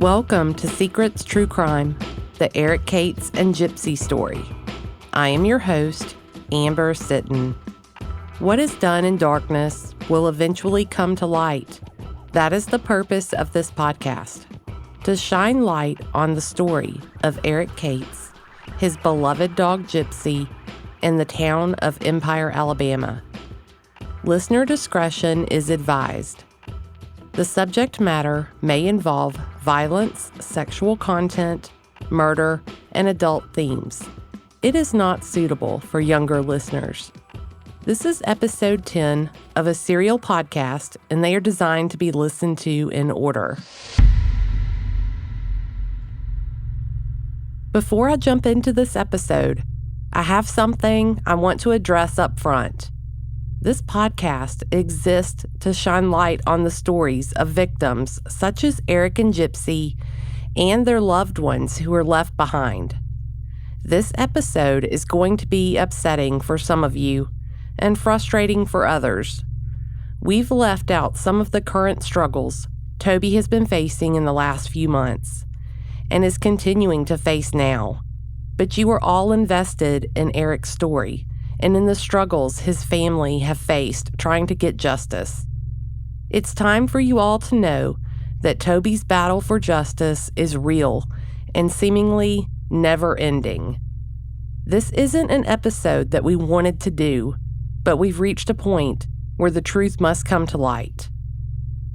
Welcome to Secrets True Crime, the Eric Cates and Gypsy story. I am your host, Amber Sitton. What is done in darkness will eventually come to light. That is the purpose of this podcast, to shine light on the story of Eric Cates, his beloved dog Gypsy, and the town of Empire, Alabama. Listener discretion is advised. The subject matter may involve violence, sexual content, murder, and adult themes. It is not suitable for younger listeners. This is episode 10 of a serial podcast, and they are designed to be listened to in order. Before I jump into this episode, I have something I want to address up front. This podcast exists to shine light on the stories of victims such as Eric and Gypsy and their loved ones who were left behind. This episode is going to be upsetting for some of you and frustrating for others. We've left out some of the current struggles Tobbie has been facing in the last few months and is continuing to face now. But you are all invested in Eric's story and in the struggles his family have faced trying to get justice. It's time for you all to know that Tobbie's battle for justice is real and seemingly never-ending. This isn't an episode that we wanted to do, but we've reached a point where the truth must come to light.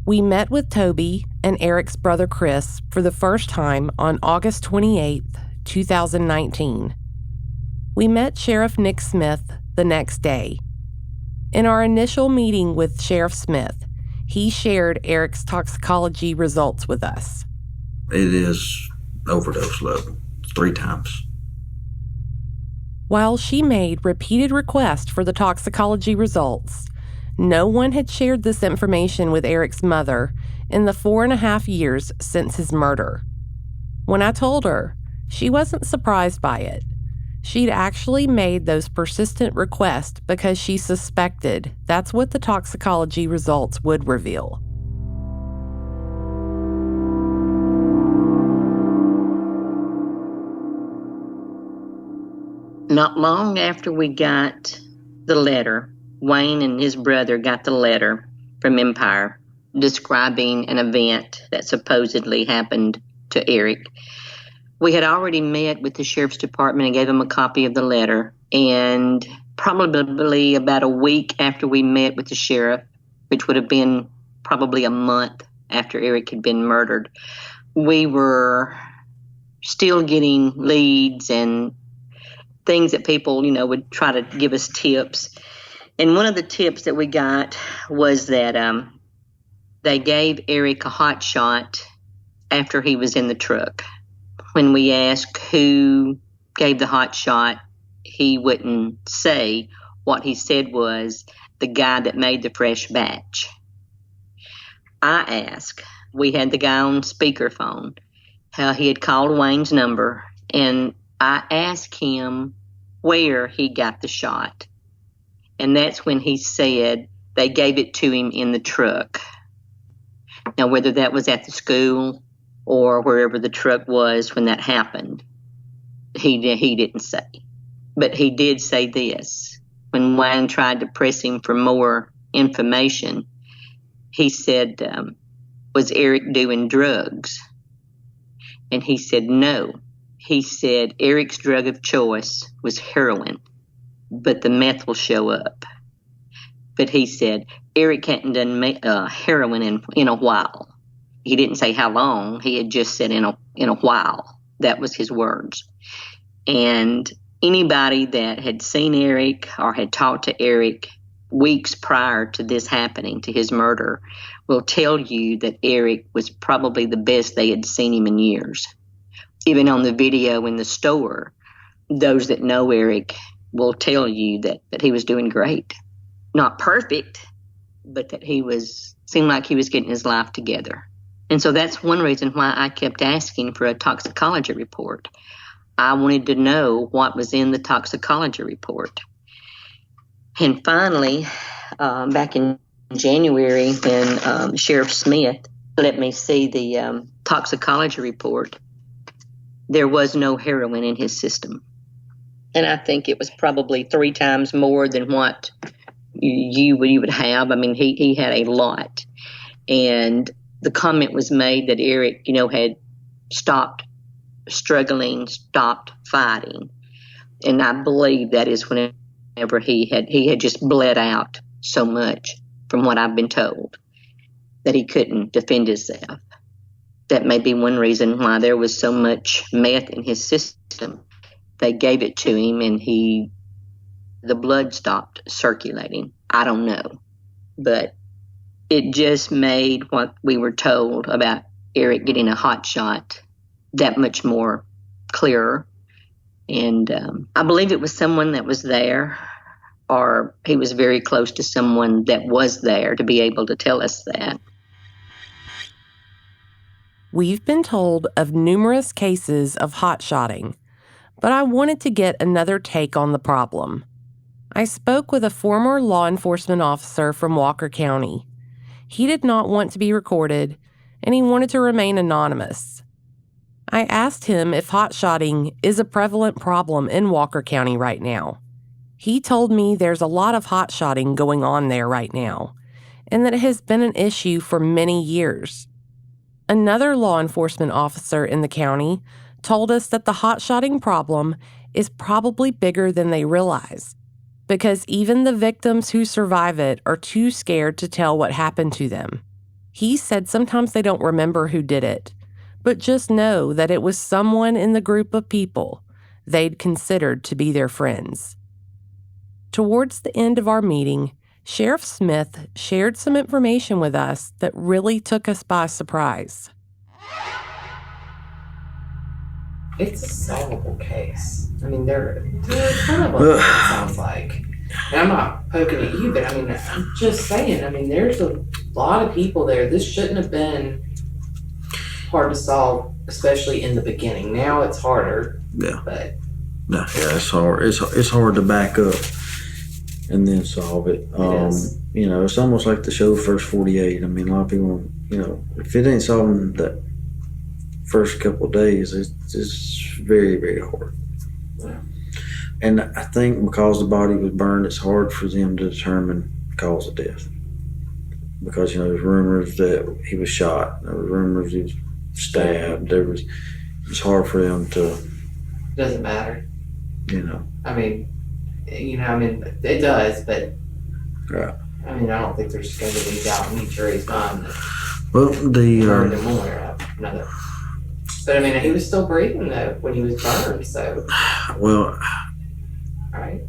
We met with Tobbie and Eric's brother Chris for the first time on August 28th, 2019. We met Sheriff Nick Smith the next day. In our initial meeting with Sheriff Smith, he shared Eric's toxicology results with us. It is overdose level, 3 times. While she made repeated requests for the toxicology results, no one had shared this information with Eric's mother in the 4.5 years since his murder. When I told her, she wasn't surprised by it. She'd actually made those persistent requests because she suspected that's what the toxicology results would reveal. Not long after we got the letter, Wayne and his brother got the letter from Empire describing an event that supposedly happened to Eric. We had already met with the sheriff's department and gave them a copy of the letter. And probably about a week after we met with the sheriff, which would have been probably a month after Eric had been murdered, we were still getting leads and things that people, would try to give us tips. And one of the tips that we got was that they gave Eric a hot shot after he was in the truck. When we asked who gave the hot shot, he wouldn't say. What he said was the guy that made the fresh batch. I asked, we had the guy on speakerphone, how he had called Wayne's number, and I asked him where he got the shot. And that's when he said they gave it to him in the truck. Now, whether that was at the school or wherever the truck was when that happened, he didn't say. But he did say this. When Wayne tried to press him for more information, he said, was Eric doing drugs? And he said, no. He said Eric's drug of choice was heroin, but the meth will show up. But he said Eric hadn't done heroin in a while. He didn't say how long. He had just said in a while. That was his words. And anybody that had seen Eric or had talked to Eric weeks prior to this happening, to his murder, will tell you that Eric was probably the best they had seen him in years. Even on the video in the store, those that know Eric will tell you that he was doing great. Not perfect, but that seemed like he was getting his life together. And so that's one reason why I kept asking for a toxicology report. I wanted to know what was in the toxicology report. And finally, back in January, when Sheriff Smith let me see the toxicology report, there was no heroin in his system. And I think it was probably 3 times more than what you would have. I mean, he had a lot. And the comment was made that Eric, had stopped struggling, stopped fighting. And I believe that is whenever he had just bled out so much, from what I've been told, that he couldn't defend himself. That may be one reason why there was so much meth in his system. They gave it to him and the blood stopped circulating. I don't know. But it just made what we were told about Eric getting a hot shot that much more clearer. And I believe it was someone that was there, or he was very close to someone that was there to be able to tell us that. We've been told of numerous cases of hotshotting, but I wanted to get another take on the problem. I spoke with a former law enforcement officer from Walker County. He did not want to be recorded, and he wanted to remain anonymous. I asked him if hotshotting is a prevalent problem in Walker County right now. He told me there's a lot of hotshotting going on there right now, and that it has been an issue for many years. Another law enforcement officer in the county told us that the hotshotting problem is probably bigger than they realize, because even the victims who survive it are too scared to tell what happened to them. He said sometimes they don't remember who did it, but just know that it was someone in the group of people they'd considered to be their friends. Towards the end of our meeting, Sheriff Smith shared some information with us that really took us by surprise. It's a solvable case. I mean, they're kind of it sounds like. And I'm not poking at you, but I mean, I'm just saying, I mean, there's a lot of people there. This shouldn't have been hard to solve, especially in the beginning. Now it's harder. Yeah. But it's hard. It's hard to back up and then solve it. It's almost like the show First 48. I mean, a lot of people, if it ain't solving that first couple of days, it's very, very hard. Yeah. And I think because the body was burned, it's hard for them to determine the cause of death. Because, there's rumors that he was shot. There were rumors he was stabbed. It's hard for them to... Doesn't matter. I mean, it does, but... Right. I mean, I don't think there's going to be doubt in the jury's mind that Well, burned him one way or another. But I mean, he was still breathing though when he was burned, so... Well... Right?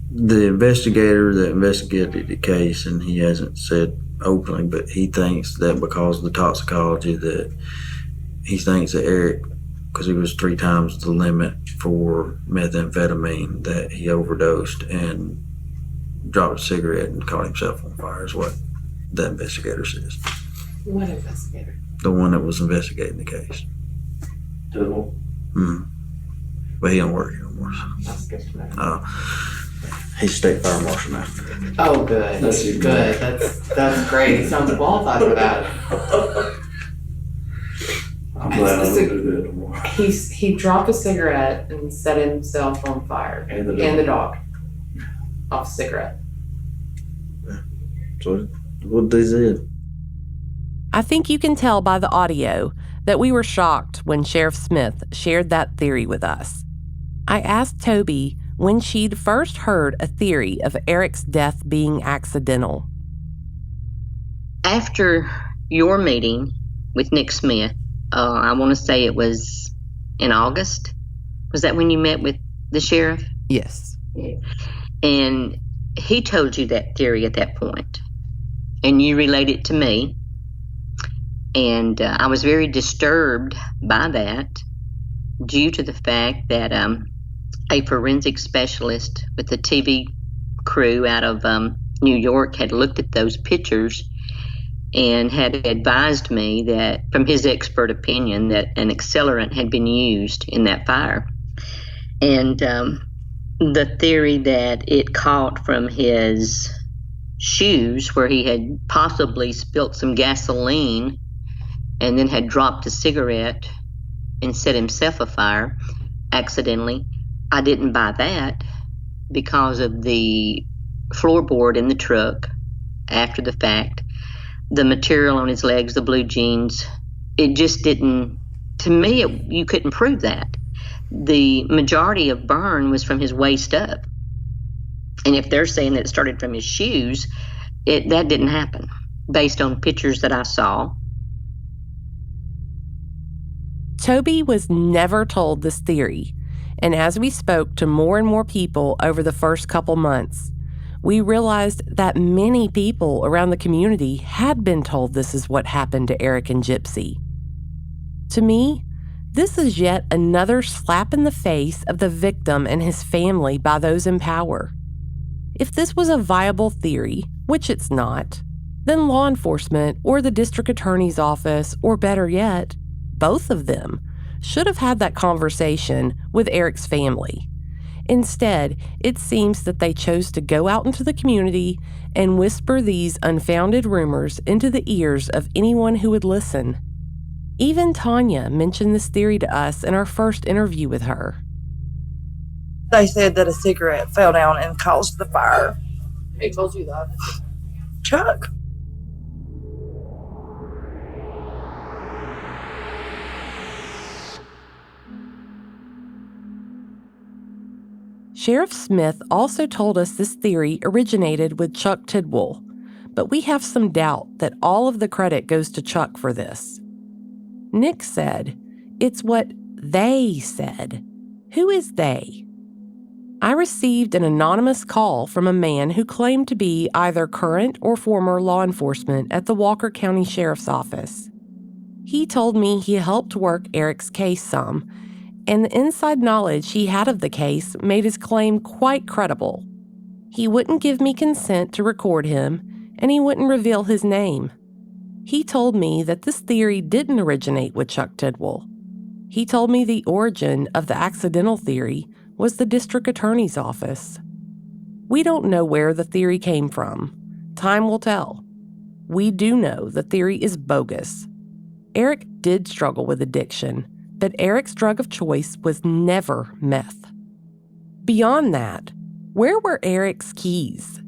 The investigator that investigated the case, and he hasn't said openly, but he thinks that because of the toxicology, that he thinks that Eric, because he was 3 times the limit for methamphetamine, that he overdosed and dropped a cigarette and caught himself on fire, is what the investigator says. What investigator? The one that was investigating the case. Total. Mm-hmm. But he don't work here no more. So. That's good to know. He's state fire marshal now. Oh, good. That's good. That's great. He sounds qualified for that. I'm glad I don't do that no more. He dropped a cigarette and set himself on fire. And the dog. Off a cigarette. Yeah. So what they did. I think you can tell by the audio that we were shocked when Sheriff Smith shared that theory with us. I asked Tobbie when she'd first heard a theory of Eric's death being accidental. After your meeting with Nick Smith, I want to say it was in August. Was that when you met with the sheriff? Yes. And he told you that theory at that point, and you relayed it to me. And I was very disturbed by that due to the fact that a forensic specialist with the TV crew out of New York had looked at those pictures and had advised me that, from his expert opinion, that an accelerant had been used in that fire. And the theory that it caught from his shoes where he had possibly spilt some gasoline and then had dropped a cigarette and set himself afire accidentally. I didn't buy that because of the floorboard in the truck after the fact, the material on his legs, the blue jeans. It just didn't, to me, you couldn't prove that. The majority of burn was from his waist up. And if they're saying that it started from his shoes, that didn't happen based on pictures that I saw. Tobbie was never told this theory, and as we spoke to more and more people over the first couple months, we realized that many people around the community had been told this is what happened to Eric and Gypsy. To me, this is yet another slap in the face of the victim and his family by those in power. If this was a viable theory, which it's not, then law enforcement or the district attorney's office, or better yet, both of them, should have had that conversation with Eric's family. Instead, it seems that they chose to go out into the community and whisper these unfounded rumors into the ears of anyone who would listen. Even Tanya mentioned this theory to us in our first interview with her. They said that a cigarette fell down and caused the fire. Who told you that? Chuck. Sheriff Smith also told us this theory originated with Chuck Tidwell, but we have some doubt that all of the credit goes to Chuck for this. Nick said, it's what they said. Who is they? I received an anonymous call from a man who claimed to be either current or former law enforcement at the Walker County Sheriff's Office. He told me he helped work Eric's case some, and the inside knowledge he had of the case made his claim quite credible. He wouldn't give me consent to record him, and he wouldn't reveal his name. He told me that this theory didn't originate with Chuck Tidwell. He told me the origin of the accidental theory was the district attorney's office. We don't know where the theory came from. Time will tell. We do know the theory is bogus. Eric did struggle with addiction, but Eric's drug of choice was never meth. Beyond that, where were Eric's keys?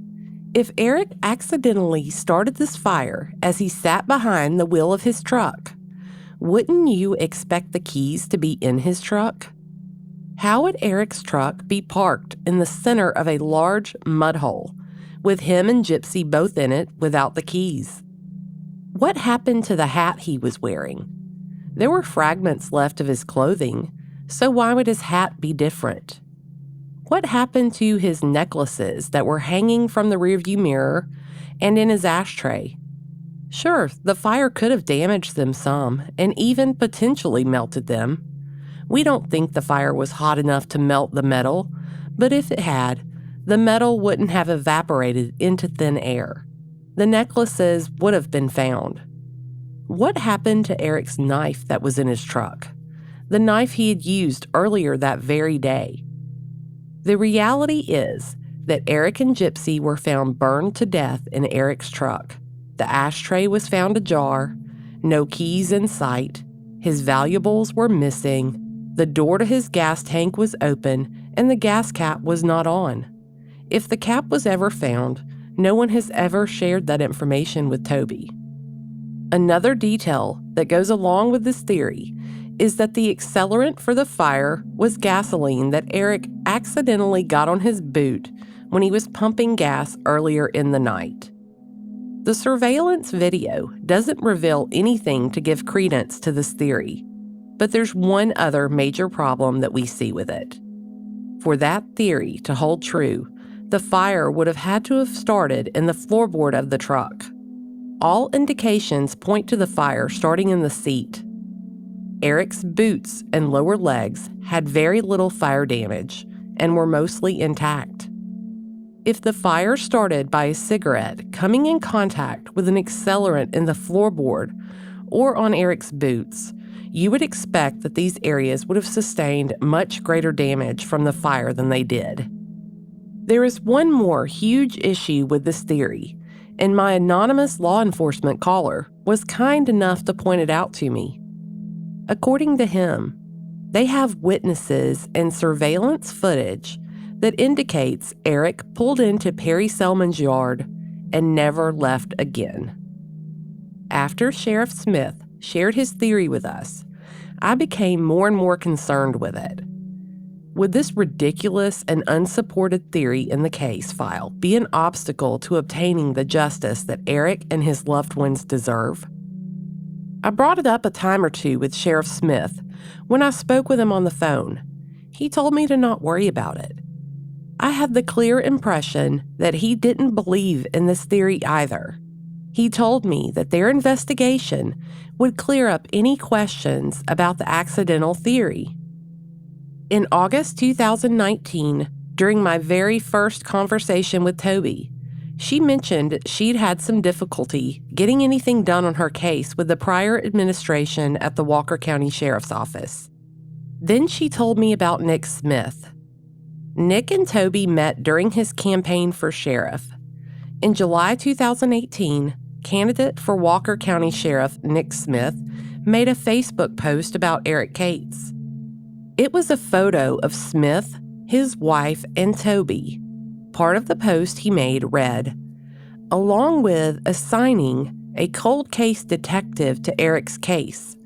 If Eric accidentally started this fire as he sat behind the wheel of his truck, wouldn't you expect the keys to be in his truck? How would Eric's truck be parked in the center of a large mud hole, with him and Gypsy both in it without the keys? What happened to the hat he was wearing? There were fragments left of his clothing, so why would his hat be different? What happened to his necklaces that were hanging from the rearview mirror and in his ashtray? Sure, the fire could have damaged them some and even potentially melted them. We don't think the fire was hot enough to melt the metal, but if it had, the metal wouldn't have evaporated into thin air. The necklaces would have been found. What happened to Eric's knife that was in his truck? The knife he had used earlier that very day. The reality is that Eric and Gypsy were found burned to death in Eric's truck. The ashtray was found ajar, no keys in sight, his valuables were missing, the door to his gas tank was open, and the gas cap was not on. If the cap was ever found, no one has ever shared that information with Tobbie. Another detail that goes along with this theory is that the accelerant for the fire was gasoline that Eric accidentally got on his boot when he was pumping gas earlier in the night. The surveillance video doesn't reveal anything to give credence to this theory, but there's one other major problem that we see with it. For that theory to hold true, the fire would have had to have started in the floorboard of the truck. All indications point to the fire starting in the seat. Eric's boots and lower legs had very little fire damage and were mostly intact. If the fire started by a cigarette coming in contact with an accelerant in the floorboard or on Eric's boots, you would expect that these areas would have sustained much greater damage from the fire than they did. There is one more huge issue with this theory, and my anonymous law enforcement caller was kind enough to point it out to me. According to him, they have witnesses and surveillance footage that indicates Eric pulled into Perry Selman's yard and never left again. After Sheriff Smith shared his theory with us, I became more and more concerned with it. Would this ridiculous and unsupported theory in the case file be an obstacle to obtaining the justice that Eric and his loved ones deserve? I brought it up a time or two with Sheriff Smith when I spoke with him on the phone. He told me to not worry about it. I had the clear impression that he didn't believe in this theory either. He told me that their investigation would clear up any questions about the accidental theory. In August 2019, during my very first conversation with Tobbie, she mentioned she'd had some difficulty getting anything done on her case with the prior administration at the Walker County Sheriff's Office. Then she told me about Nick Smith. Nick and Tobbie met during his campaign for sheriff. In July 2018, candidate for Walker County Sheriff Nick Smith made a Facebook post about Eric Cates. It was a photo of Smith, his wife, and Tobbie. Part of the post he made read, "Along with assigning a cold case detective to Eric's case,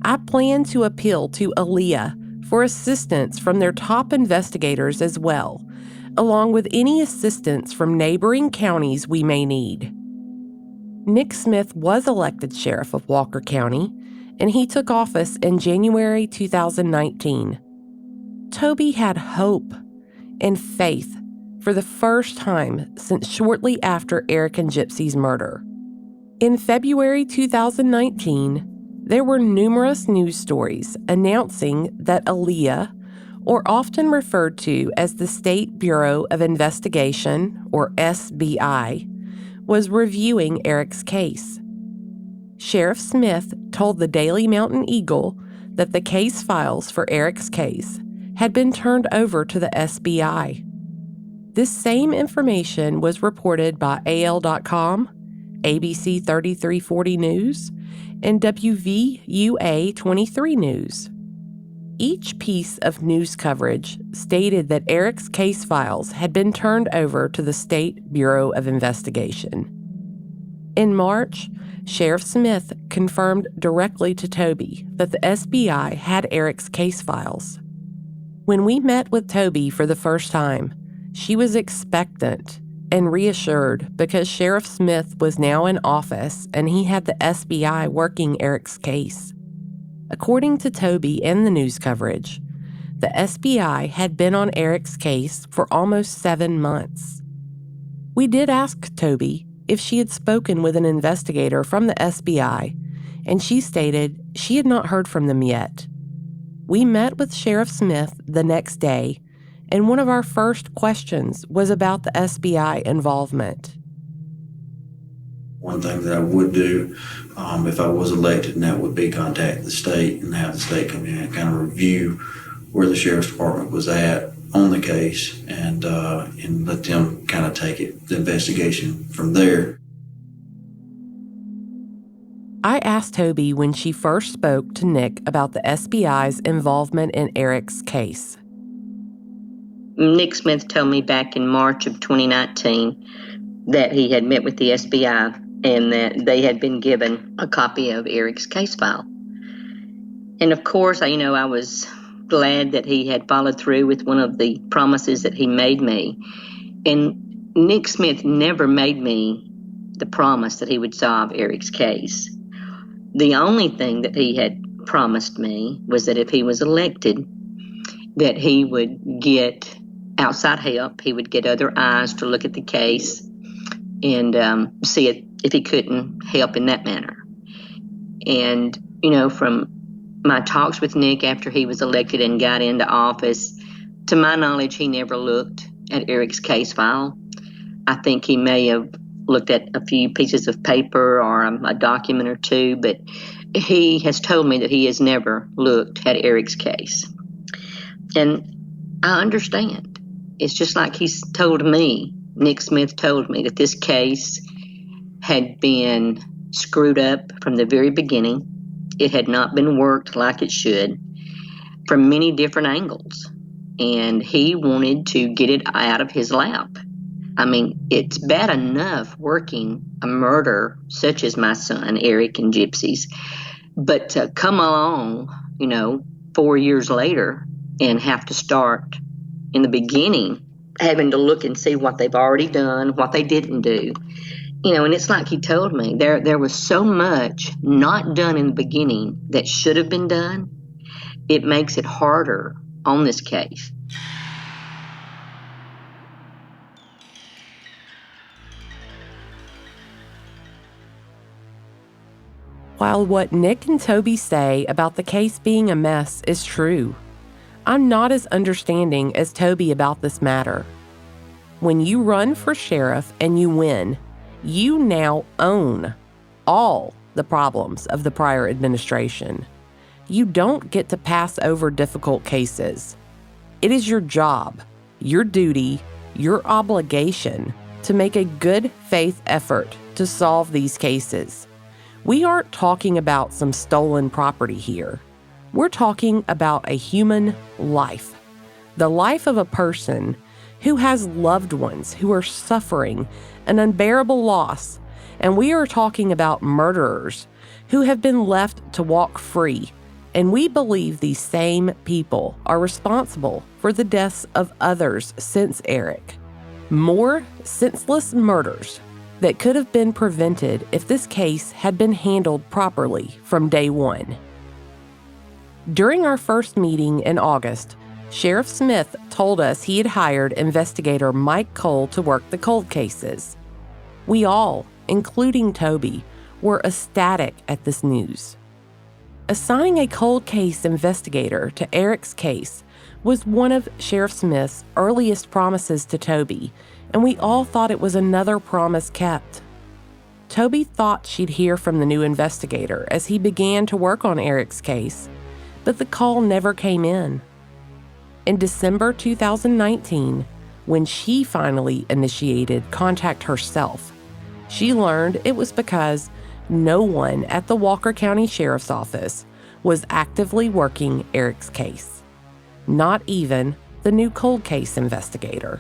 I plan to appeal to Aaliyah for assistance from their top investigators as well, along with any assistance from neighboring counties we may need." Nick Smith was elected sheriff of Walker County, and he took office in January 2019. Tobbie had hope and faith for the first time since shortly after Eric and Gypsy's murder. In February 2019, there were numerous news stories announcing that Aaliyah, or often referred to as the State Bureau of Investigation, or SBI, was reviewing Eric's case. Sheriff Smith told the Daily Mountain Eagle that the case files for Eric's case had been turned over to the SBI. This same information was reported by AL.com, ABC 3340 News, and WVUA 23 News. Each piece of news coverage stated that Eric's case files had been turned over to the State Bureau of Investigation. In March, Sheriff Smith confirmed directly to Tobbie that the SBI had Eric's case files. When we met with Tobbie for the first time, she was expectant and reassured because Sheriff Smith was now in office and he had the SBI working Eric's case. According to Tobbie and the news coverage, the SBI had been on Eric's case for almost 7 months. We did ask Tobbie if she had spoken with an investigator from the SBI, and she stated she had not heard from them yet. We met with Sheriff Smith the next day, and one of our first questions was about the SBI involvement. One thing that I would do if I was elected, and that would be contact the state and have the state come in and kind of review where the sheriff's department was at on the case and let them kind of take the investigation from there. I asked Tobbie when she first spoke to Nick about the SBI's involvement in Eric's case. Nick Smith told me back in March of 2019 that he had met with the SBI and that they had been given a copy of Eric's case file. And of course, I was glad that he had followed through with one of the promises that he made me. And Nick Smith never made me the promise that he would solve Eric's case. The only thing that he had promised me was that if he was elected, that he would get outside help. He would get other eyes to look at the case and see if he couldn't help in that manner. And, from my talks with Nick after he was elected and got into office, to my knowledge, he never looked at Eric's case file. I think he may have looked at a few pieces of paper or a document or two, but he has told me that he has never looked at Eric's case. And I understand. it's just like he's told me, Nick Smith told me, that this case had been screwed up from the very beginning. It had not been worked like it should from many different angles. And he wanted to get it out of his lap. I mean, it's bad enough working a murder such as my son, Eric, and Gypsy's. But to come along, 4 years later and have to start in the beginning, having to look and see what they've already done, what they didn't do. And it's like he told me, there was so much not done in the beginning that should have been done. It makes it harder on this case. While what Nick and Tobbie say about the case being a mess is true, I'm not as understanding as Tobbie about this matter. When you run for sheriff and you win, you now own all the problems of the prior administration. You don't get to pass over difficult cases. It is your job, your duty, your obligation to make a good faith effort to solve these cases. We aren't talking about some stolen property here. We're talking about a human life, the life of a person who has loved ones who are suffering an unbearable loss, and we are talking about murderers who have been left to walk free, and we believe these same people are responsible for the deaths of others since Eric. More senseless murders that could have been prevented if this case had been handled properly from day one. During our first meeting in August, Sheriff Smith told us he had hired investigator Mike Cole to work the cold cases. We all, including Tobbie, were ecstatic at this news. Assigning a cold case investigator to Eric's case was one of Sheriff Smith's earliest promises to Tobbie, and we all thought it was another promise kept. Tobbie thought she'd hear from the new investigator as he began to work on Eric's case, but the call never came in. In December 2019, when she finally initiated contact herself, she learned it was because no one at the Walker County Sheriff's Office was actively working Eric's case, not even the new cold case investigator.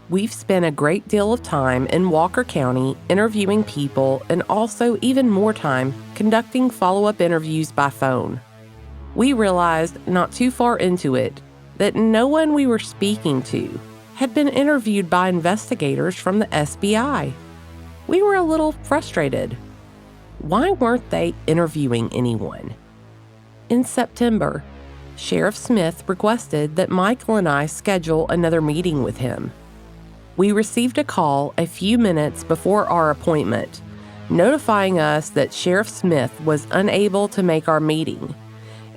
We've spent a great deal of time in Walker County interviewing people and also even more time conducting follow-up interviews by phone. We realized not too far into it that no one we were speaking to had been interviewed by investigators from the SBI. We were a little frustrated. Why weren't they interviewing anyone? In September, Sheriff Smith requested that Michael and I schedule another meeting with him. We received a call a few minutes before our appointment, notifying us that Sheriff Smith was unable to make our meeting,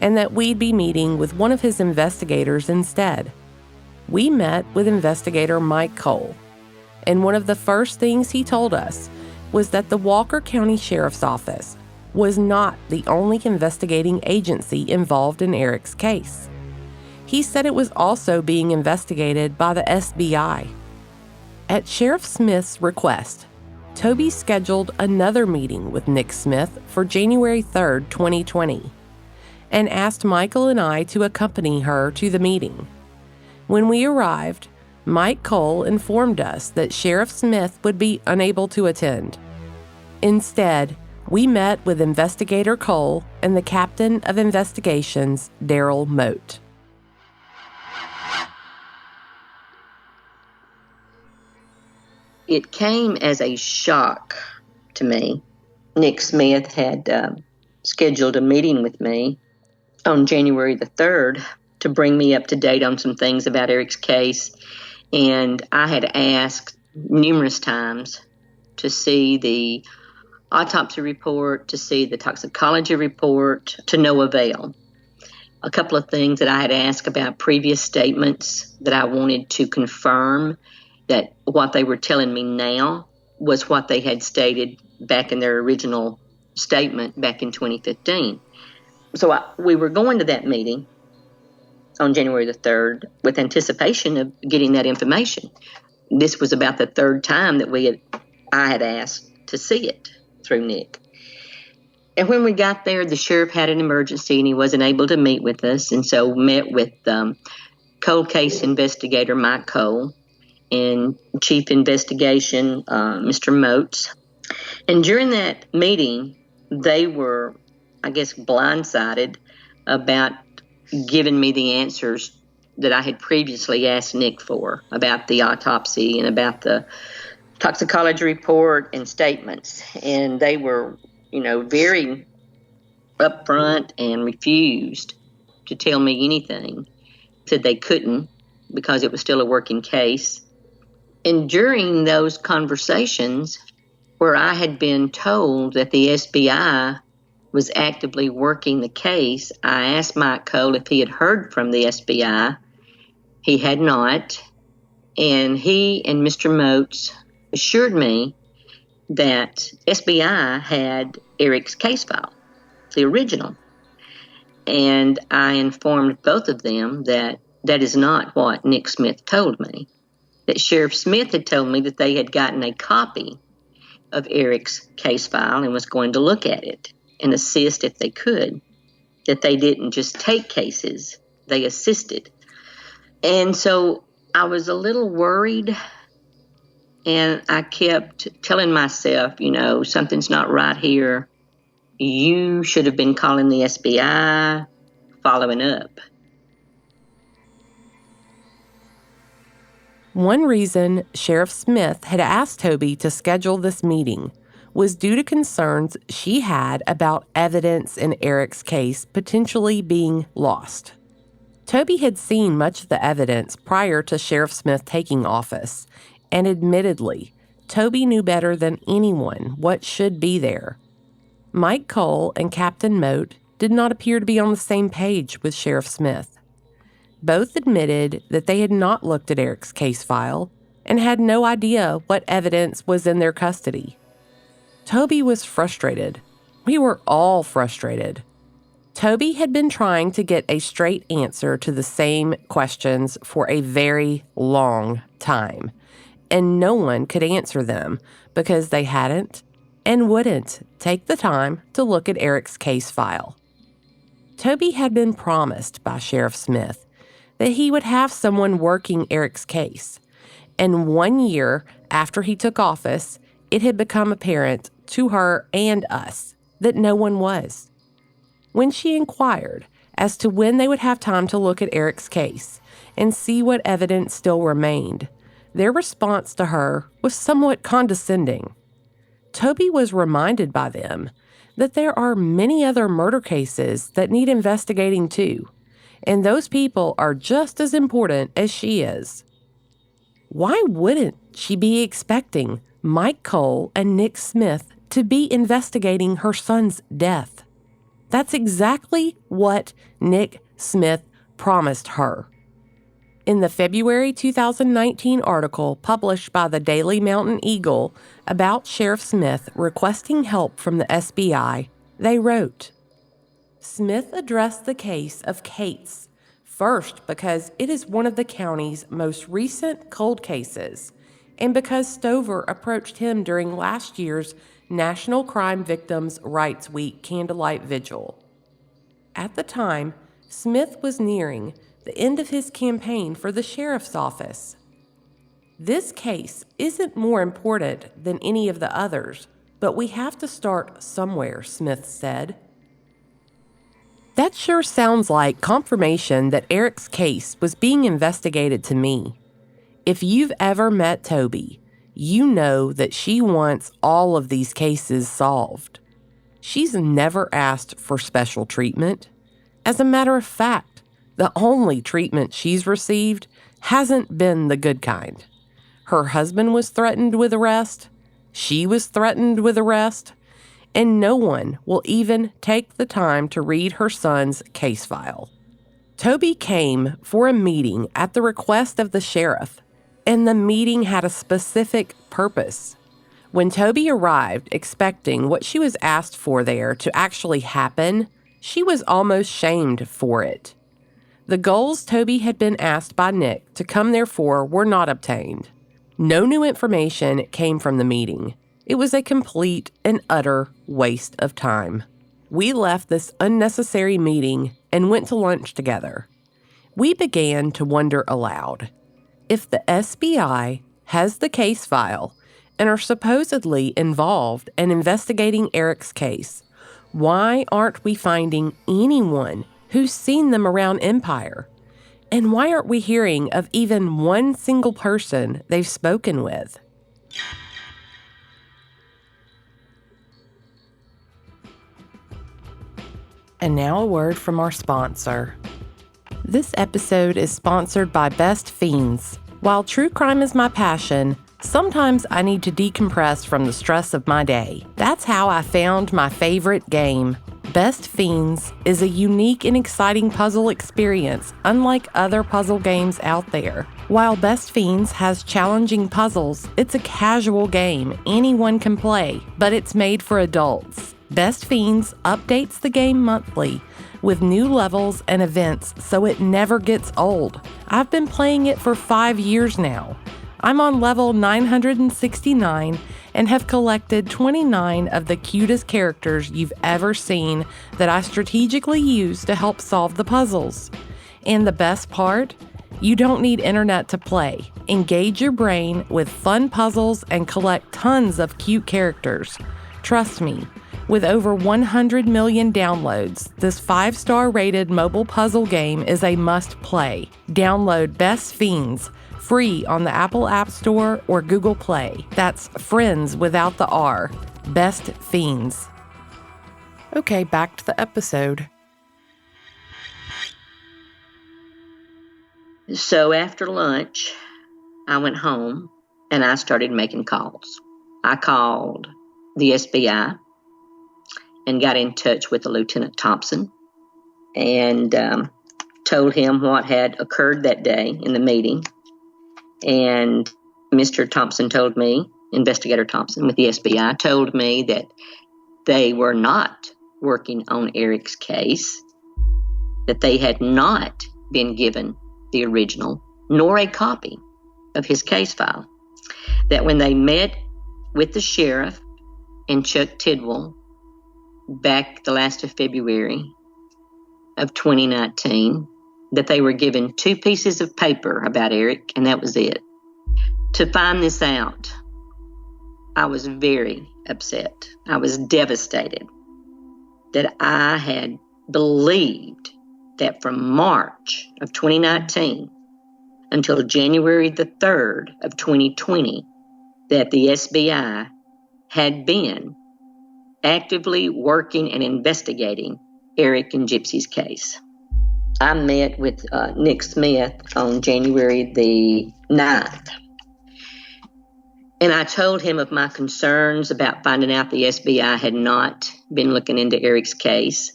and that we'd be meeting with one of his investigators instead. We met with investigator Mike Cole, and one of the first things he told us was that the Walker County Sheriff's Office was not the only investigating agency involved in Eric's case. He said it was also being investigated by the SBI. At Sheriff Smith's request, Tobbie scheduled another meeting with Nick Smith for January 3rd, 2020, and asked Michael and I to accompany her to the meeting. When we arrived, Mike Cole informed us that Sheriff Smith would be unable to attend. Instead, we met with Investigator Cole and the Captain of Investigations, Daryl Moat. It came as a shock to me. Nick Smith had scheduled a meeting with me on January the 3rd to bring me up to date on some things about Eric's case. And I had asked numerous times to see the autopsy report, to see the toxicology report, to no avail. A couple of things that I had asked about previous statements that I wanted to confirm that what they were telling me now was what they had stated back in their original statement back in 2015. So we were going to that meeting, on January the 3rd with anticipation of getting that information. This was about the third time that I had asked to see it through Nick. And when we got there, the sheriff had an emergency and he wasn't able to meet with us. And so met with cold case investigator Mike Cole and chief investigation Mr. Moats. And during that meeting, they were, I guess, blindsided about giving me the answers that I had previously asked Nick for about the autopsy and about the toxicology report and statements. And they were, very upfront and refused to tell me anything. Said they couldn't because it was still a working case. And during those conversations where I had been told that the SBI was actively working the case, I asked Mike Cole if he had heard from the SBI. He had not. And he and Mr. Moats assured me that SBI had Eric's case file, the original. And I informed both of them that that is not what Nick Smith told me. That Sheriff Smith had told me that they had gotten a copy of Eric's case file and was going to look at it and assist if they could. That they didn't just take cases, they assisted. And so I was a little worried, and I kept telling myself, something's not right here. You should have been calling the SBI, following up. One reason Sheriff Smith had asked Tobbie to schedule this meeting was due to concerns she had about evidence in Eric's case potentially being lost. Tobbie had seen much of the evidence prior to Sheriff Smith taking office, and admittedly, Tobbie knew better than anyone what should be there. Mike Cole and Captain Moat did not appear to be on the same page with Sheriff Smith. Both admitted that they had not looked at Eric's case file and had no idea what evidence was in their custody. Tobbie was frustrated. We were all frustrated. Tobbie had been trying to get a straight answer to the same questions for a very long time, and no one could answer them because they hadn't and wouldn't take the time to look at Eric's case file. Tobbie had been promised by Sheriff Smith that he would have someone working Eric's case, and 1 year after he took office, it had become apparent to her and us that no one was. When she inquired as to when they would have time to look at Eric's case and see what evidence still remained, their response to her was somewhat condescending. Tobbie was reminded by them that there are many other murder cases that need investigating too, and those people are just as important as she is. Why wouldn't she be expecting Mike Cole and Nick Smith to be investigating her son's death? That's exactly what Nick Smith promised her. In the February 2019 article published by the Daily Mountain Eagle about Sheriff Smith requesting help from the SBI, they wrote, Smith addressed the case of Cates, first because it is one of the county's most recent cold cases, and because Stover approached him during last year's National Crime Victims' Rights Week candlelight vigil. At the time, Smith was nearing the end of his campaign for the sheriff's office. This case isn't more important than any of the others, but we have to start somewhere, Smith said. That sure sounds like confirmation that Eric's case was being investigated to me. If you've ever met Tobbie, you know that she wants all of these cases solved. She's never asked for special treatment. As a matter of fact, the only treatment she's received hasn't been the good kind. Her husband was threatened with arrest, she was threatened with arrest, and no one will even take the time to read her son's case file. Tobbie came for a meeting at the request of the sheriff, and the meeting had a specific purpose. When Tobbie arrived expecting what she was asked for there to actually happen, she was almost shamed for it. The goals Tobbie had been asked by Nick to come there for were not obtained. No new information came from the meeting. It was a complete and utter waste of time. We left this unnecessary meeting and went to lunch together. We began to wonder aloud. If the SBI has the case file and are supposedly involved in investigating Eric's case, why aren't we finding anyone who's seen them around Empire? And why aren't we hearing of even one single person they've spoken with? And now a word from our sponsor. This episode is sponsored by Best Fiends. While true crime is my passion, sometimes I need to decompress from the stress of my day. That's how I found my favorite game. Best Fiends is a unique and exciting puzzle experience, unlike other puzzle games out there. While Best Fiends has challenging puzzles, it's a casual game anyone can play, but it's made for adults. Best Fiends updates the game monthly with new levels and events so it never gets old. I've been playing it for 5 years now. I'm on level 969 and have collected 29 of the cutest characters you've ever seen that I strategically use to help solve the puzzles. And the best part? You don't need internet to play. Engage your brain with fun puzzles and collect tons of cute characters. Trust me, with over 100 million downloads, this 5-star rated mobile puzzle game is a must-play. Download Best Fiends free on the Apple App Store or Google Play. That's friends without the R. Best Fiends. Okay, back to the episode. So after lunch, I went home and I started making calls. I called the SBI and got in touch with Lieutenant Thompson and told him what had occurred that day in the meeting. And Mr. Thompson told me, Investigator Thompson with the SBI, told me that they were not working on Eric's case, that they had not been given the original nor a copy of his case file, that when they met with the sheriff and Chuck Tidwell back the last of February of 2019, that they were given 2 pieces of paper about Eric, and that was it. To find this out, I was very upset. I was devastated that I had believed that from March of 2019 until January the 3rd of 2020, that the SBI had been actively working and investigating Eric and Gypsy's case. I met with Nick Smith on January the 9th, and I told him of my concerns about finding out the SBI had not been looking into Eric's case,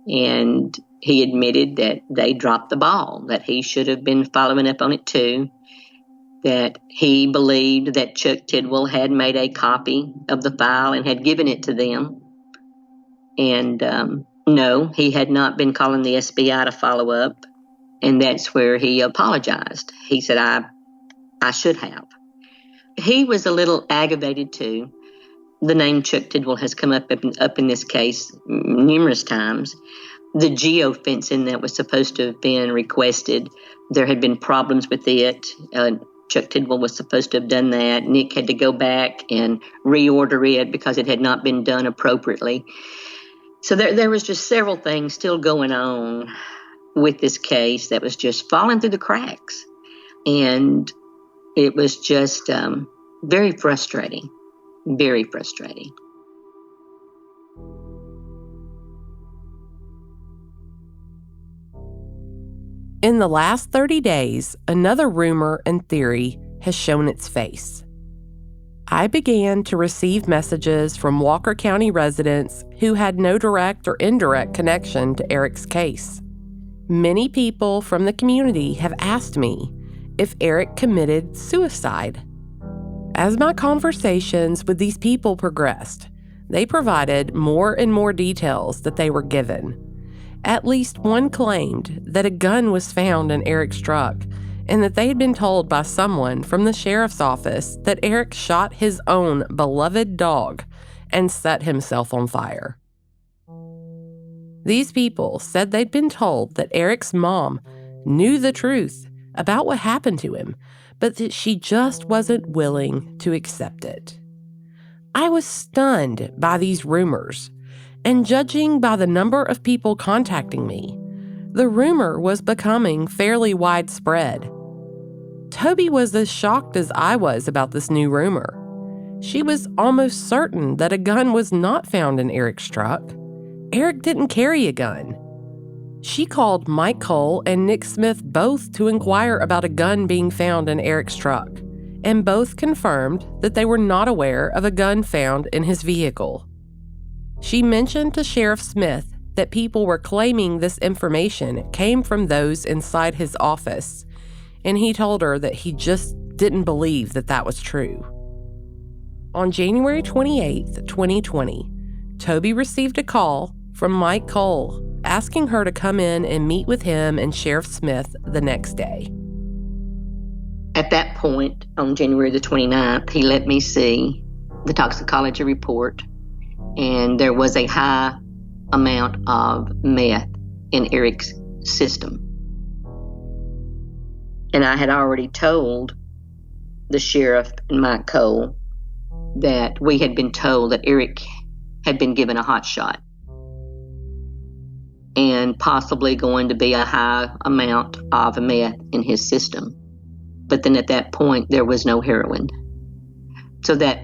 and he admitted that they dropped the ball, that he should have been following up on it too, that he believed that Chuck Tidwell had made a copy of the file and had given it to them. And no, he had not been calling the SBI to follow up. And that's where he apologized. He said, I should have. He was a little aggravated too. The name Chuck Tidwell has come up in this case numerous times. The geofencing that was supposed to have been requested, there had been problems with it. Chuck Tidwell was supposed to have done that. Nick had to go back and reorder it because it had not been done appropriately. So there was just several things still going on with this case that was just falling through the cracks. And it was just very frustrating, very frustrating. In the last 30 days, another rumor and theory has shown its face. I began to receive messages from Walker County residents who had no direct or indirect connection to Eric's case. Many people from the community have asked me if Eric committed suicide. As my conversations with these people progressed, they provided more and more details that they were given. At least one claimed that a gun was found in Eric's truck and that they had been told by someone from the sheriff's office that Eric shot his own beloved dog and set himself on fire. These people said they'd been told that Eric's mom knew the truth about what happened to him, but that she just wasn't willing to accept it. I was stunned by these rumors, and judging by the number of people contacting me, the rumor was becoming fairly widespread. Tobbie was as shocked as I was about this new rumor. She was almost certain that a gun was not found in Eric's truck. Eric didn't carry a gun. She called Mike Cole and Nick Smith both to inquire about a gun being found in Eric's truck, and both confirmed that they were not aware of a gun found in his vehicle. She mentioned to Sheriff Smith that people were claiming this information came from those inside his office, and he told her that he just didn't believe that that was true. On January 28th, 2020, Tobbie received a call from Mike Cole asking her to come in and meet with him and Sheriff Smith the next day. At that point, on January the 29th, he let me see the toxicology report, and there was a high amount of meth in Eric's system. And I had already told the sheriff and Mike Cole that we had been told that Eric had been given a hot shot and possibly going to be a high amount of meth in his system. But then at that point, there was no heroin. So that,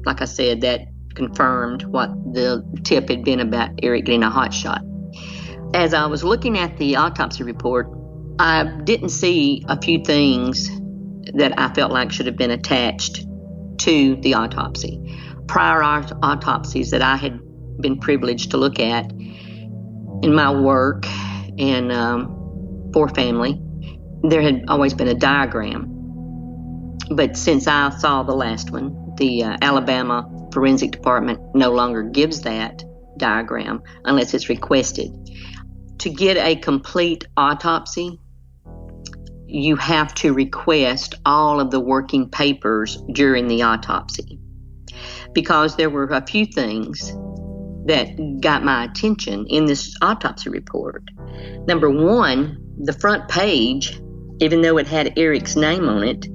like I said, that confirmed what the tip had been about Eric getting a hot shot. As I was looking at the autopsy report, I didn't see a few things that I felt like should have been attached to the autopsy. Prior autopsies that I had been privileged to look at in my work and for family, there had always been a diagram. But since I saw the last one, the Alabama Forensic Department no longer gives that diagram unless it's requested. To get a complete autopsy, you have to request all of the working papers during the autopsy, because there were a few things that got my attention in this autopsy report. Number one, the front page, even though it had Eric's name on it,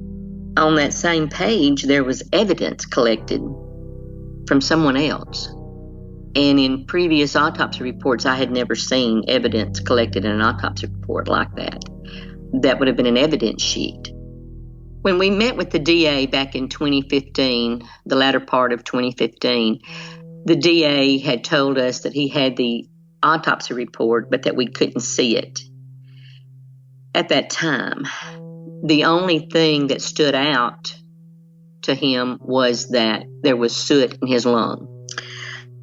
on that same page there was evidence collected from someone else. And in previous autopsy reports, I had never seen evidence collected in an autopsy report like that. That would have been an evidence sheet. When we met with the DA back in 2015, the latter part of 2015, the DA had told us that he had the autopsy report, but that we couldn't see it. At that time, the only thing that stood out to him was that there was soot in his lung.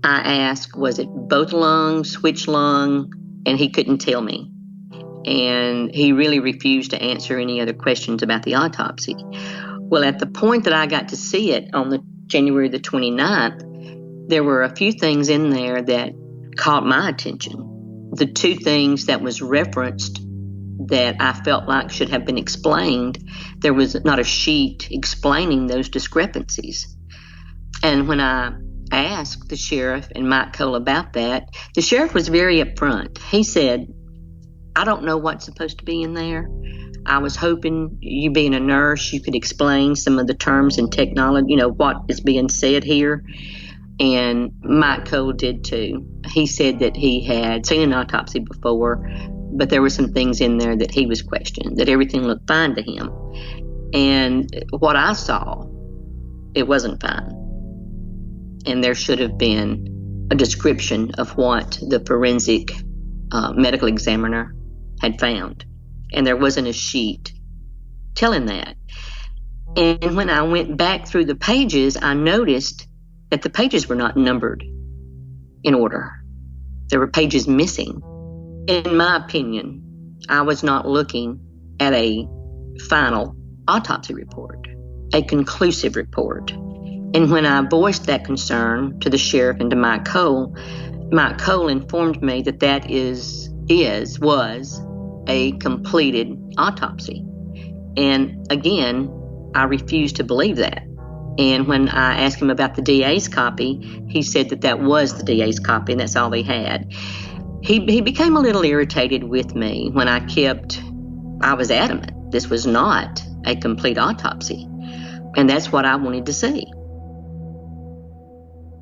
I asked, was it both lungs, which lung? And he couldn't tell me. And he really refused to answer any other questions about the autopsy. Well, at the point that I got to see it on the January the 29th, there were a few things in there that caught my attention. The two things that was referenced that I felt like should have been explained, there was not a sheet explaining those discrepancies. And when I asked the sheriff and Mike Cole about that, the sheriff was very upfront. He said, I don't know what's supposed to be in there. I was hoping, you being a nurse, you could explain some of the terms and technology, what is being said here. And Mike Cole did too. He said that he had seen an autopsy before, but there were some things in there that he was questioning, that everything looked fine to him. And what I saw, it wasn't fine. And there should have been a description of what the forensic medical examiner had found. And there wasn't a sheet telling that. And when I went back through the pages, I noticed that the pages were not numbered in order. There were pages missing. In my opinion, I was not looking at a final autopsy report, a conclusive report. And when I voiced that concern to the sheriff and to Mike Cole informed me that that is was a completed autopsy. And again, I refused to believe that. And when I asked him about the DA's copy, he said that was the DA's copy and that's all he had. He became a little irritated with me when I was adamant this was not a complete autopsy. And that's what I wanted to see.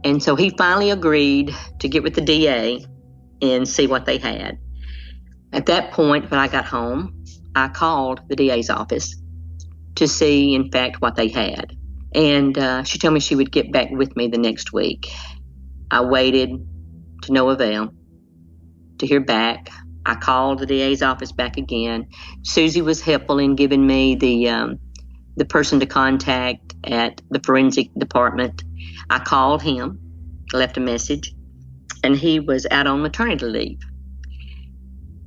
And so he finally agreed to get with the DA and see what they had. At that point, when I got home, I called the DA's office to see, in fact, what they had. And she told me she would get back with me the next week. I waited to no avail to hear back. I called the DA's office back again. Susie was helpful in giving me the person to contact at the forensic department. I called him, left a message, and he was out on maternity leave.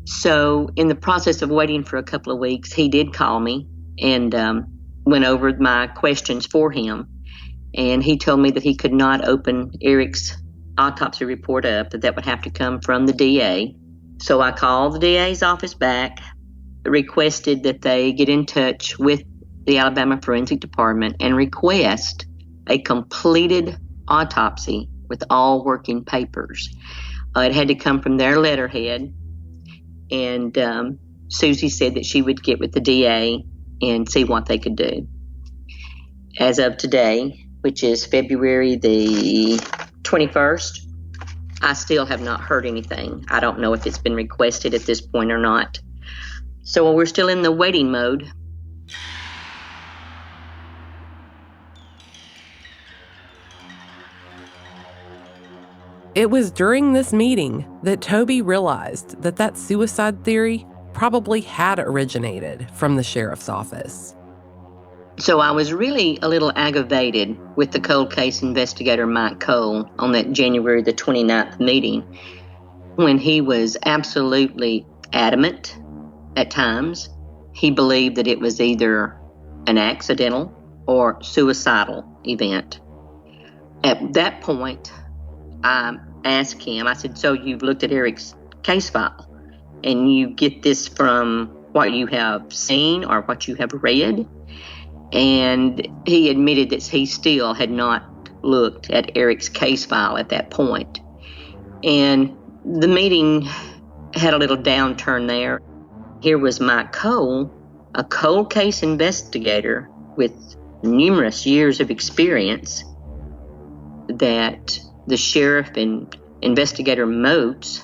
So in the process of waiting for a couple of weeks, he did call me and went over my questions for him. And he told me that he could not open Eric's autopsy report up, that would have to come from the DA. So I called the DA's office back, requested that they get in touch with the Alabama Forensic Department and request a completed autopsy with all working papers. It had to come from their letterhead. And Susie said that she would get with the DA and see what they could do. As of today, which is February the 21st, I still have not heard anything. I don't know if it's been requested at this point or not. So we're still in the waiting mode. It was during this meeting that Tobbie realized that suicide theory probably had originated from the sheriff's office. So I was really a little aggravated with the cold case investigator Mike Cole on that January the 29th meeting when he was absolutely adamant at times. He believed that it was either an accidental or suicidal event. At that point, I asked him, I said, so you've looked at Eric's case file and you get this from what you have seen or what you have read? And he admitted that he still had not looked at Eric's case file at that point. And the meeting had a little downturn there. Here was Mike Cole, a cold case investigator with numerous years of experience, that the sheriff and investigator Moats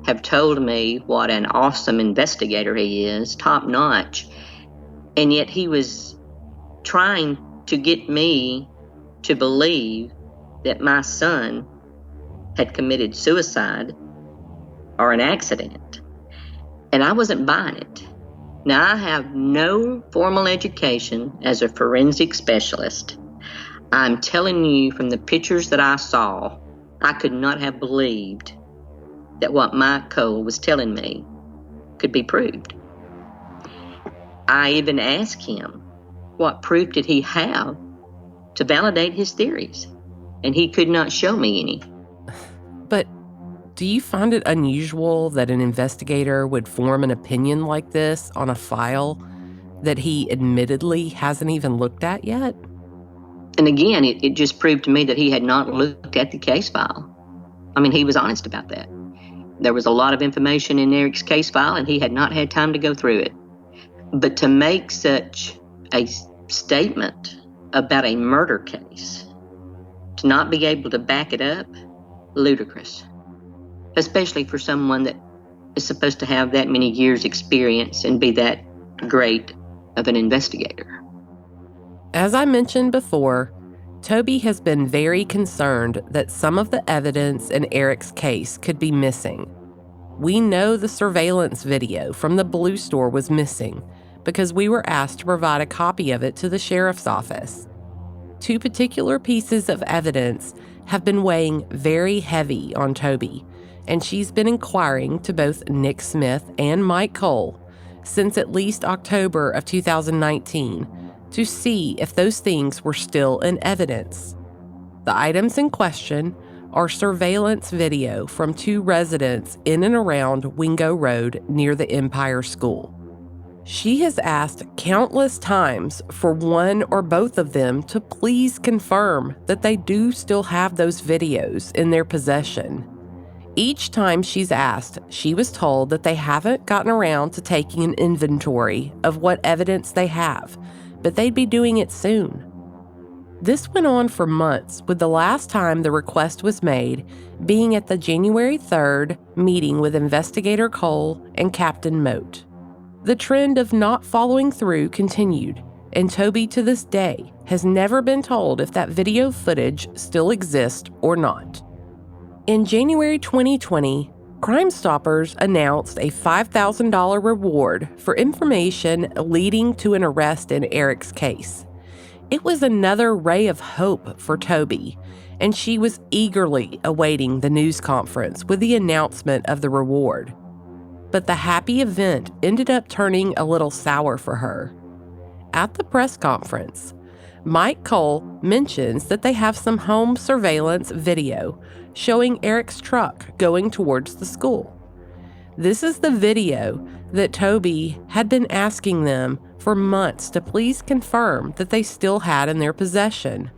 have told me what an awesome investigator he is, top notch. And yet he was trying to get me to believe that my son had committed suicide or an accident. And I wasn't buying it. Now, I have no formal education as a forensic specialist. I'm telling you from the pictures that I saw, I could not have believed that what Mike Cole was telling me could be proved. I even asked him, what proof did he have to validate his theories? And he could not show me any. But do you find it unusual that an investigator would form an opinion like this on a file that he admittedly hasn't even looked at yet? And again, it just proved to me that he had not looked at the case file. I mean, he was honest about that. There was a lot of information in Eric's case file, and he had not had time to go through it. But to make such a statement about a murder case, to not be able to back it up, ludicrous. Especially for someone that is supposed to have that many years' experience and be that great of an investigator. As I mentioned before, Tobbie has been very concerned that some of the evidence in Eric's case could be missing. We know the surveillance video from the Blue Store was missing because we were asked to provide a copy of it to the sheriff's office. Two particular pieces of evidence have been weighing very heavy on Tobbie, and she's been inquiring to both Nick Smith and Mike Cole since at least October of 2019 to see if those things were still in evidence. The items in question are surveillance video from 2 residents in and around Wingo Road near the Empire School. She has asked countless times for one or both of them to please confirm that they do still have those videos in their possession. Each time she's asked, she was told that they haven't gotten around to taking an inventory of what evidence they have, but they'd be doing it soon. This went on for months, with the last time the request was made being at the January 3rd meeting with Investigator Cole and Captain Moat. The trend of not following through continued, and Tobbie to this day has never been told if that video footage still exists or not. In January 2020, Crime Stoppers announced a $5,000 reward for information leading to an arrest in Eric's case. It was another ray of hope for Tobbie, and she was eagerly awaiting the news conference with the announcement of the reward. But the happy event ended up turning a little sour for her. At the press conference, Mike Cole mentions that they have some home surveillance video showing Eric's truck going towards the school. This is the video that Tobbie had been asking them for months to please confirm that they still had in their possession.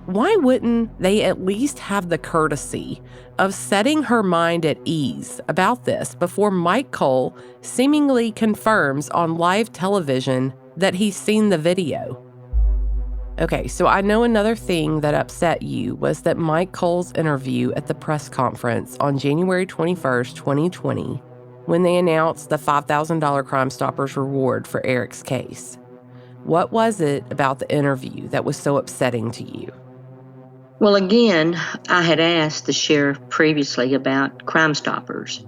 Why wouldn't they at least have the courtesy of setting her mind at ease about this before Mike Cole seemingly confirms on live television that he's seen the video? Okay, so I know another thing that upset you was that Mike Cole's interview at the press conference on January 21st, 2020, when they announced the $5,000 Crime Stoppers reward for Eric's case. What was it about the interview that was so upsetting to you? Well, again, I had asked the sheriff previously about Crime Stoppers.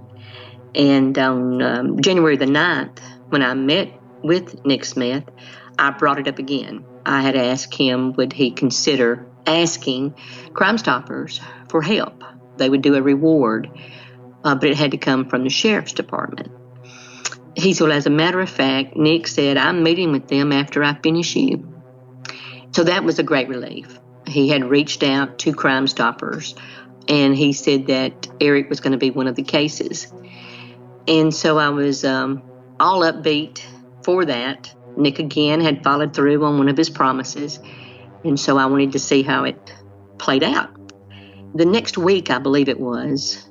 And on January the 9th, when I met with Nick Smith, I brought it up again. I had asked him, would he consider asking Crime Stoppers for help? They would do a reward, but it had to come from the sheriff's department. He said, well, as a matter of fact, Nick said, I'm meeting with them after I finish you. So that was a great relief. He had reached out to Crime Stoppers, and he said that Eric was going to be one of the cases. And so I was all upbeat for that. Nick again had followed through on one of his promises, and so I wanted to see how it played out. The next week, I believe it was,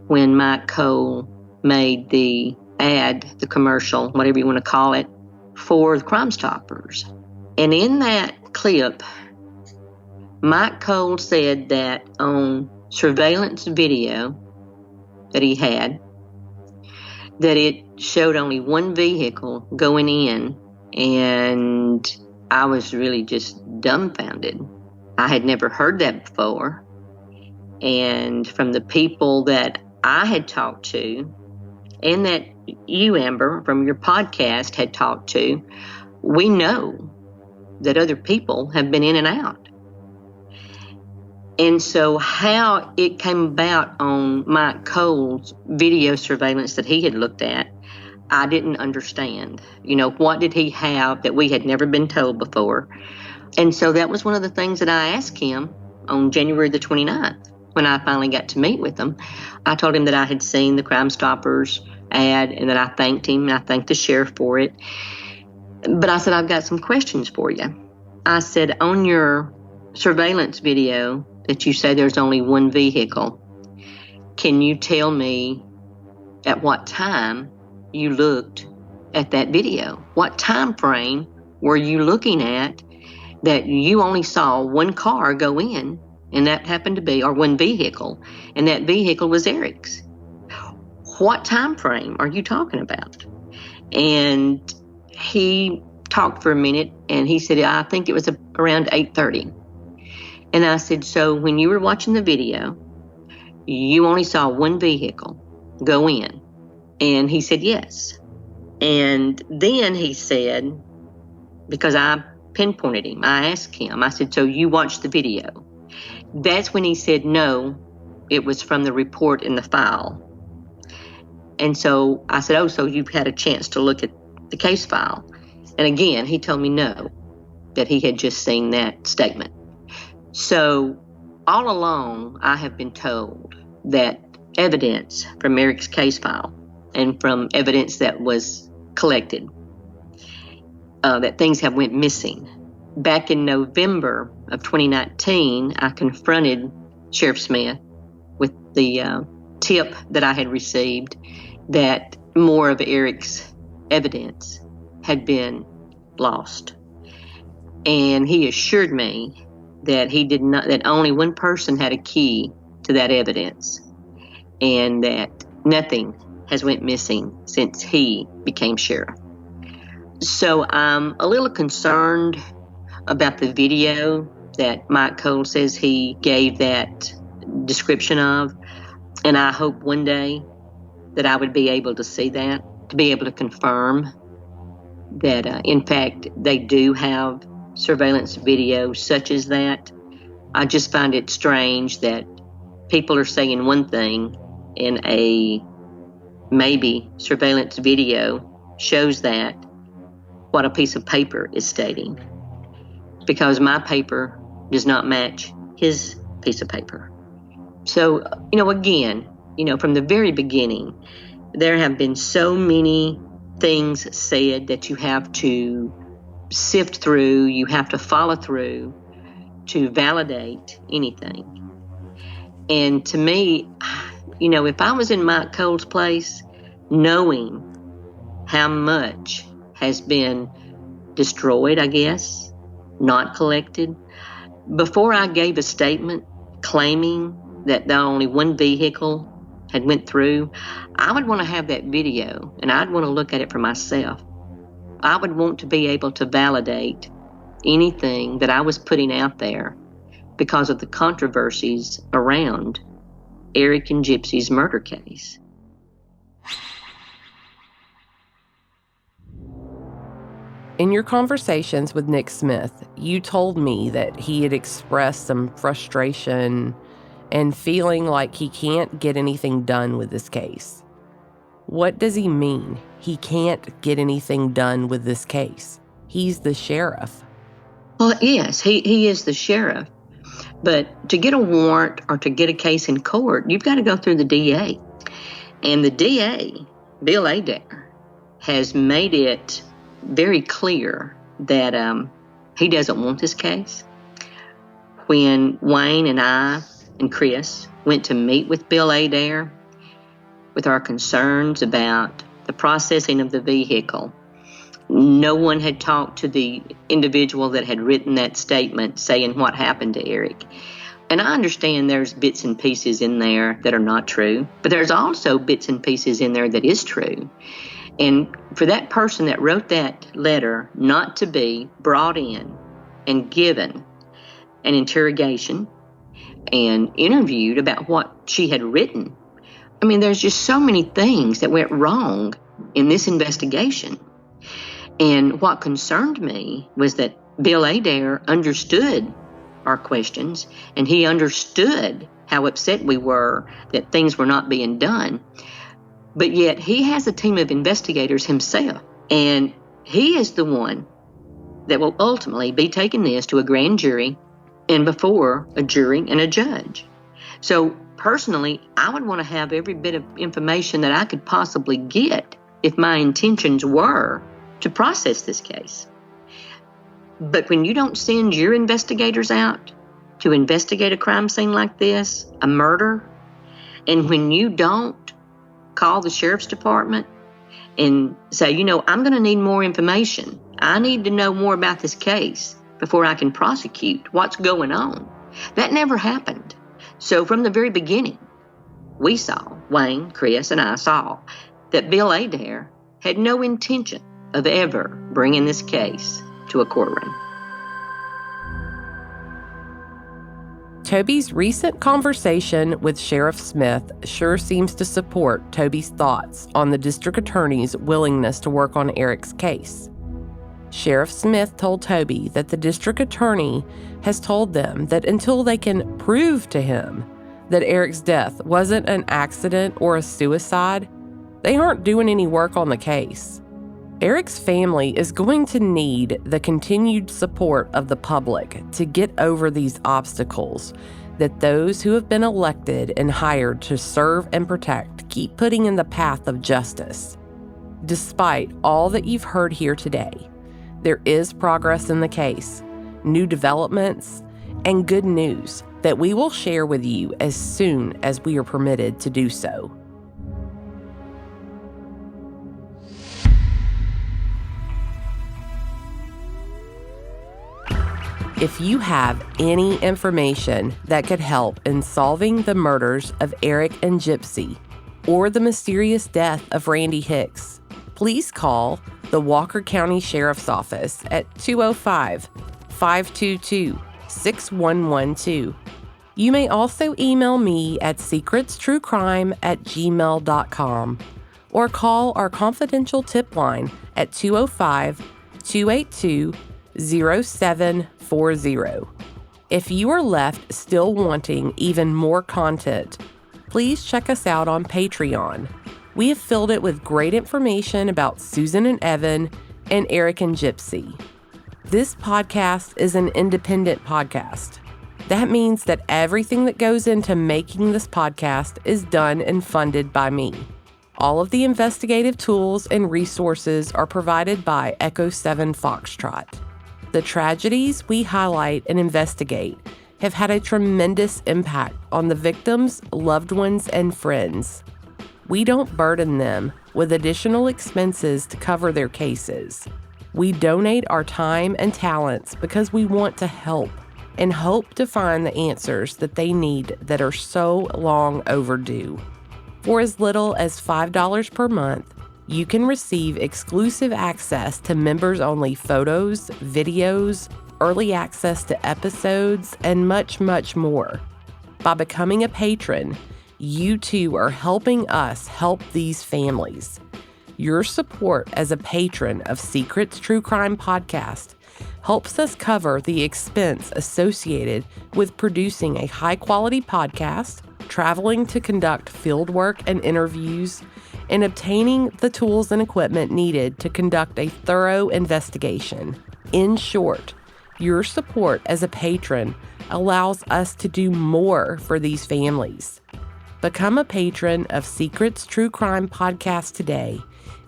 when Mike Cole made the ad, the commercial, whatever you want to call it, for the Crime Stoppers. And in that clip, Mike Cole said that on surveillance video that he had, that it showed only one vehicle going in, and I was really just dumbfounded. I had never heard that before. And from the people that I had talked to, and that you, Amber, from your podcast had talked to, we know that other people have been in and out. And so how it came about on Mike Cole's video surveillance that he had looked at, I didn't understand. You know, what did he have that we had never been told before? And so that was one of the things that I asked him on January the 29th, when I finally got to meet with him. I told him that I had seen the Crime Stoppers ad and that I thanked him and I thanked the sheriff for it. But I said, I've got some questions for you. I said, on your surveillance video that you say there's only one vehicle, can you tell me at what time you looked at that video? What time frame were you looking at that you only saw one car go in, and that happened to be, or one vehicle, and that vehicle was Eric's? What time frame are you talking about? And he talked for a minute, and he said, I think it was around 8:30. And I said, so when you were watching the video, you only saw one vehicle go in? And he said, yes. And then he said, because I pinpointed him, I asked him, I said, so you watched the video? That's when he said, no, it was from the report in the file. And so I said, oh, so you've had a chance to look at the case file? And again, he told me no, that he had just seen that statement. So All along, I have been told that evidence from Eric's case file and from evidence that was collected, that things have went missing. Back in November of 2019, I confronted Sheriff Smith with the tip that I had received that more of Eric's evidence had been lost. And he assured me that that only one person had a key to that evidence, and that nothing has went missing since he became sheriff. So I'm a little concerned about the video that Mike Cole says he gave that description of, and I hope one day that I would be able to see that, to be able to confirm that in fact they do have surveillance video such as that. I just find it strange that people are saying one thing and a maybe surveillance video shows that what a piece of paper is stating, because my paper does not match his piece of paper. So, again, from the very beginning, there have been so many things said that you have to sift through, you have to follow through to validate anything. And to me, if I was in Mike Cole's place, knowing how much has been destroyed, I guess, not collected, before I gave a statement claiming that only one vehicle had went through, I would want to have that video and I'd want to look at it for myself. I would want to be able to validate anything that I was putting out there because of the controversies around Eric and Gypsy's murder case. In your conversations with Nick Smith, you told me that he had expressed some frustration and feeling like he can't get anything done with this case. What does he mean, he can't get anything done with this case? He's the sheriff. Well, yes, he is the sheriff. But to get a warrant or to get a case in court, you've got to go through the DA. And the DA, Bill Adair, has made it very clear that he doesn't want this case. When Wayne and I and Chris went to meet with Bill Adair with our concerns about the processing of the vehicle, no one had talked to the individual that had written that statement saying what happened to Eric. And I understand there's bits and pieces in there that are not true, but there's also bits and pieces in there that is true. And for that person that wrote that letter not to be brought in and given an interrogation and interviewed about what she had written, I mean, there's just so many things that went wrong in this investigation. And what concerned me was that Bill Adair understood our questions, and he understood how upset we were that things were not being done. But yet he has a team of investigators himself, and he is the one that will ultimately be taking this to a grand jury and before a jury and a judge. So personally, I would want to have every bit of information that I could possibly get if my intentions were to process this case. But when you don't send your investigators out to investigate a crime scene like this, a murder, and when you don't call the sheriff's department and say, I'm going to need more information. I need to know more about this case before I can prosecute what's going on. That never happened. So from the very beginning, we saw, Wayne, Chris, and I saw that Bill Adair had no intention of ever bringing this case to a courtroom. Tobbie's recent conversation with Sheriff Smith sure seems to support Tobbie's thoughts on the district attorney's willingness to work on Eric's case. Sheriff Smith told Tobbie that the district attorney has told them that until they can prove to him that Eric's death wasn't an accident or a suicide, they aren't doing any work on the case. Eric's family is going to need the continued support of the public to get over these obstacles that those who have been elected and hired to serve and protect keep putting in the path of justice. Despite all that you've heard here today, there is progress in the case, new developments, and good news that we will share with you as soon as we are permitted to do so. If you have any information that could help in solving the murders of Eric and Gypsy or the mysterious death of Randy Hicks, please call the Walker County Sheriff's Office at 205-522-6112. You may also email me at secretstruecrime@gmail.com or call our confidential tip line at 205-282-0740. If you are left still wanting even more content, please check us out on Patreon. We have filled it with great information about Susan and Evan and Eric and Gypsy. This podcast is an independent podcast. That means that everything that goes into making this podcast is done and funded by me. All of the investigative tools and resources are provided by Echo 7 Foxtrot. The tragedies we highlight and investigate have had a tremendous impact on the victims, loved ones, and friends. We don't burden them with additional expenses to cover their cases. We donate our time and talents because we want to help and hope to find the answers that they need that are so long overdue. For as little as $5 per month, you can receive exclusive access to members-only photos, videos, early access to episodes, and much, much more. By becoming a patron, you too are helping us help these families. Your support as a patron of Secrets True Crime Podcast helps us cover the expense associated with producing a high-quality podcast, traveling to conduct fieldwork and interviews, and obtaining the tools and equipment needed to conduct a thorough investigation. In short, your support as a patron allows us to do more for these families. Become a patron of Secrets True Crime Podcast today,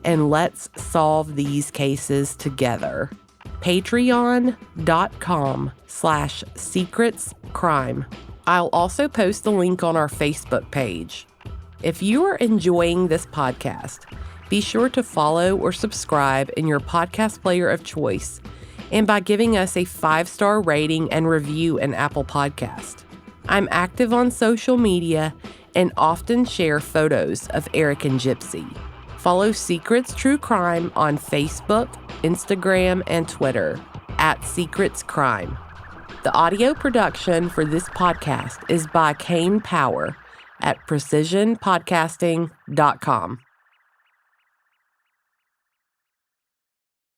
and let's solve these cases together. Patreon.com/secretscrime. I'll also post the link on our Facebook page. If you are enjoying this podcast, be sure to follow or subscribe in your podcast player of choice and by giving us a 5-star rating and review in Apple Podcast. I'm active on social media and often share photos of Eric and Gypsy. Follow Secrets True Crime on Facebook, Instagram, and Twitter @SecretsCrime. The audio production for this podcast is by Kane Power at precisionpodcasting.com.